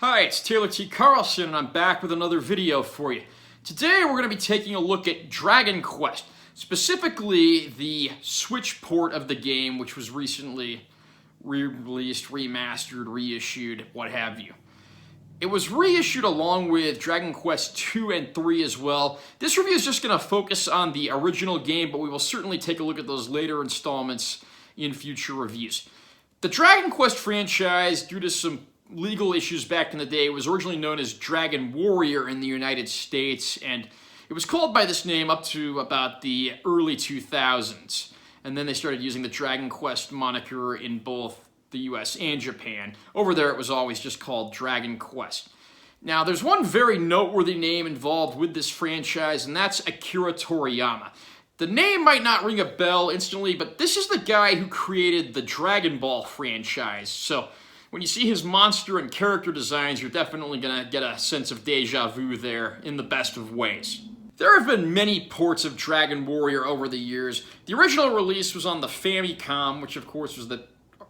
Hi, it's Taylor T. Carlson, and I'm back with another video for you. Today we're going to be taking a look at Dragon Quest, specifically the Switch port of the game, which was recently re-released, remastered, reissued, what have you. It was reissued along with Dragon Quest 2 and 3 as well. This review is just going to focus on the original game, but we will certainly take a look at those later installments in future reviews. The Dragon Quest franchise, due to some legal issues back in the day, was originally known as Dragon Warrior in the United States, and it was called by this name up to about the early 2000s. And then they started using the Dragon Quest moniker in both the US and Japan. Over there it was always just called Dragon Quest. Now there's one very noteworthy name involved with this franchise, and that's Akira Toriyama. The name might not ring a bell instantly, but this is the guy who created the Dragon Ball franchise. So when you see his monster and character designs, you're definitely going to get a sense of deja vu there in the best of ways. There have been many ports of Dragon Warrior over the years. The original release was on the Famicom, which of course was the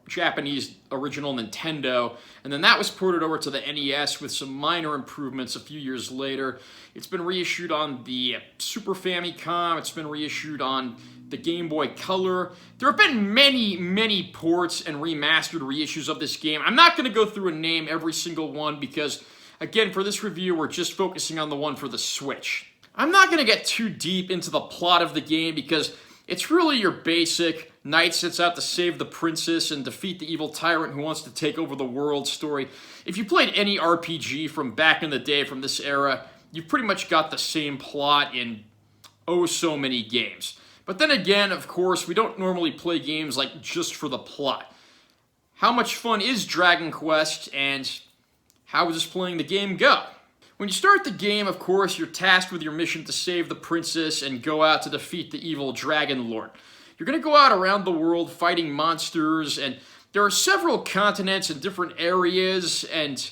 Japanese original Nintendo, and then that was ported over to the NES with some minor improvements a few years later. It's been reissued on the Super Famicom, it's been reissued on the Game Boy Color. There have been many ports and remastered reissues of this game. I'm not going to go through and name every single one because, again, for this review, we're just focusing on the one for the Switch. I'm not going to get too deep into the plot of the game because it's really your basic knight sets out to save the princess and defeat the evil tyrant who wants to take over the world story. If you played any RPG from back in the day from this era, you've pretty much got the same plot in oh so many games. But then again, of course, we don't normally play games like just for the plot. How much fun is Dragon Quest, and how does playing the game go? When you start the game, of course, you're tasked with your mission to save the princess and go out to defeat the evil Dragon Lord. You're going to go out around the world fighting monsters, and there are several continents and different areas, and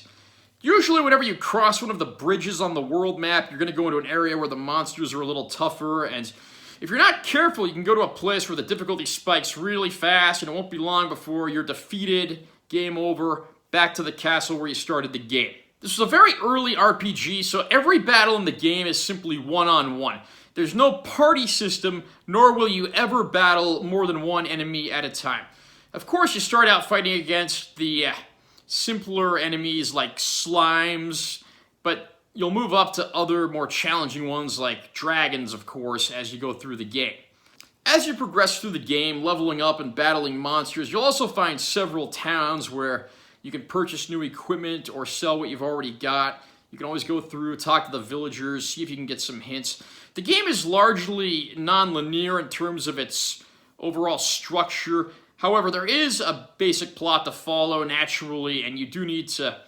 usually whenever you cross one of the bridges on the world map, you're going to go into an area where the monsters are a little tougher, and if you're not careful, you can go to a place where the difficulty spikes really fast, and it won't be long before you're defeated, game over, back to the castle where you started the game. This is a very early RPG, so every battle in the game is simply one-on-one. There's no party system, nor will you ever battle more than one enemy at a time. Of course, you start out fighting against the simpler enemies like slimes, but you'll move up to other more challenging ones like dragons, of course, as you go through the game. As you progress through the game, leveling up and battling monsters, you'll also find several towns where you can purchase new equipment or sell what you've already got. You can always go through, talk to the villagers, see if you can get some hints. The game is largely non-linear in terms of its overall structure. However, there is a basic plot to follow naturally, and you do need to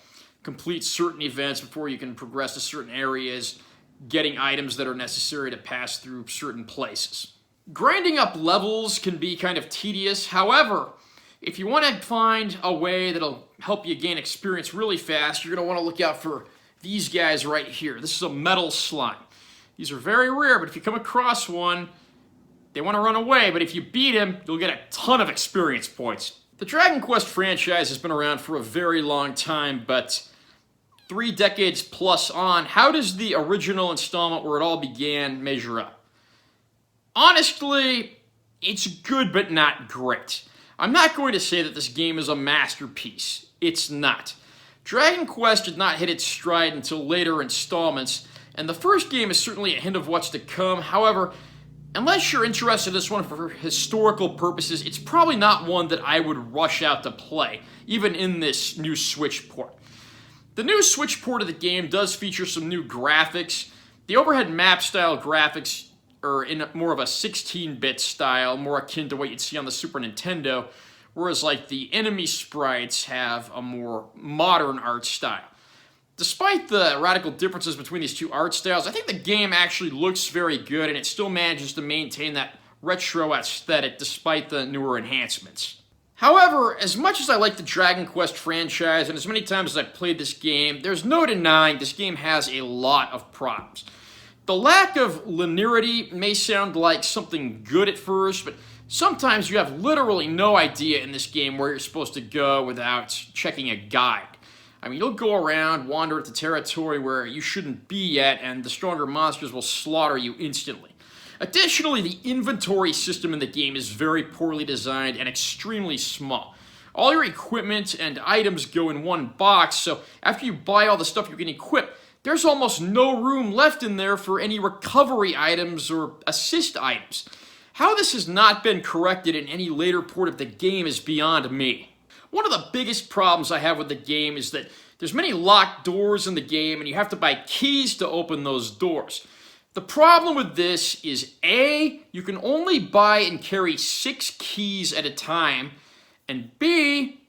complete certain events before you can progress to certain areas, getting items that are necessary to pass through certain places. Grinding up levels can be kind of tedious. However, if you want to find a way that'll help you gain experience really fast, you're going to want to look out for these guys right here. This is a metal slime. These are very rare, but if you come across one, they want to run away, but if you beat him, you'll get a ton of experience points. The Dragon Quest franchise has been around for a very long time, but 3 decades plus on, how does the original installment where it all began measure up? Honestly, it's good but not great. I'm not going to say that this game is a masterpiece. It's not. Dragon Quest did not hit its stride until later installments, and the first game is certainly a hint of what's to come. However, unless you're interested in this one for historical purposes, it's probably not one that I would rush out to play, even in this new Switch port. The new Switch port of the game does feature some new graphics. The overhead map style graphics are in more of a 16-bit style, more akin to what you'd see on the Super Nintendo, whereas like the enemy sprites have a more modern art style. Despite the radical differences between these two art styles, I think the game actually looks very good, and it still manages to maintain that retro aesthetic despite the newer enhancements. However, as much as I like the Dragon Quest franchise, and as many times as I've played this game, there's no denying this game has a lot of problems. The lack of linearity may sound like something good at first, but sometimes you have literally no idea in this game where you're supposed to go without checking a guide. I mean, you'll go around, wander into territory where you shouldn't be yet, and the stronger monsters will slaughter you instantly. Additionally, the inventory system in the game is very poorly designed and extremely small. All your equipment and items go in one box, so after you buy all the stuff you can equip, there's almost no room left in there for any recovery items or assist items. How this has not been corrected in any later port of the game is beyond me. One of the biggest problems I have with the game is that there's many locked doors in the game and you have to buy keys to open those doors. The problem with this is A, you can only buy and carry 6 keys at a time, and B,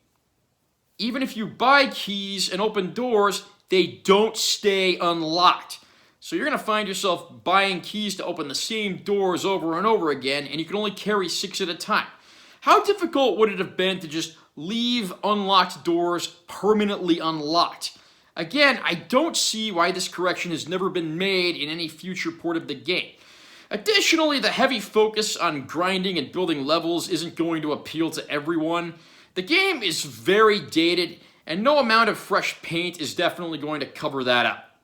even if you buy keys and open doors, they don't stay unlocked. So you're going to find yourself buying keys to open the same doors over and over again, and you can only carry 6 at a time. How difficult would it have been to just leave unlocked doors permanently unlocked? Again, I don't see why this correction has never been made in any future port of the game. Additionally, the heavy focus on grinding and building levels isn't going to appeal to everyone. The game is very dated, and no amount of fresh paint is definitely going to cover that up.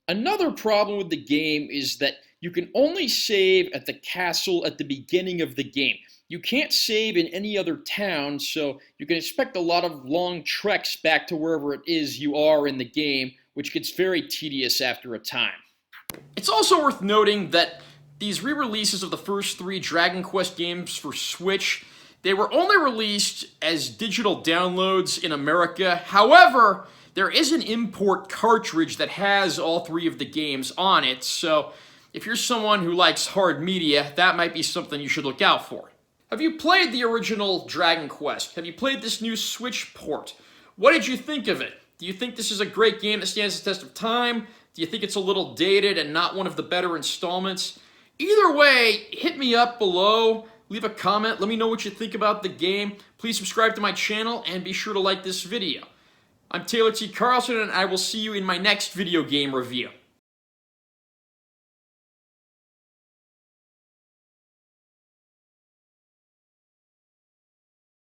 Another problem with the game is that you can only save at the castle at the beginning of the game. You can't save in any other town, so you can expect a lot of long treks back to wherever it is you are in the game, which gets very tedious after a time. It's also worth noting that these re-releases of the first 3 Dragon Quest games for Switch, they were only released as digital downloads in America. However, there is an import cartridge that has all 3 of the games on it, so if you're someone who likes hard media, that might be something you should look out for. Have you played the original Dragon Quest? Have you played this new Switch port? What did you think of it? Do you think this is a great game that stands the test of time? Do you think it's a little dated and not one of the better installments? Either way, hit me up below, leave a comment, let me know what you think about the game. Please subscribe to my channel and be sure to like this video. I'm Taylor T. Carlson and I will see you in my next video game review.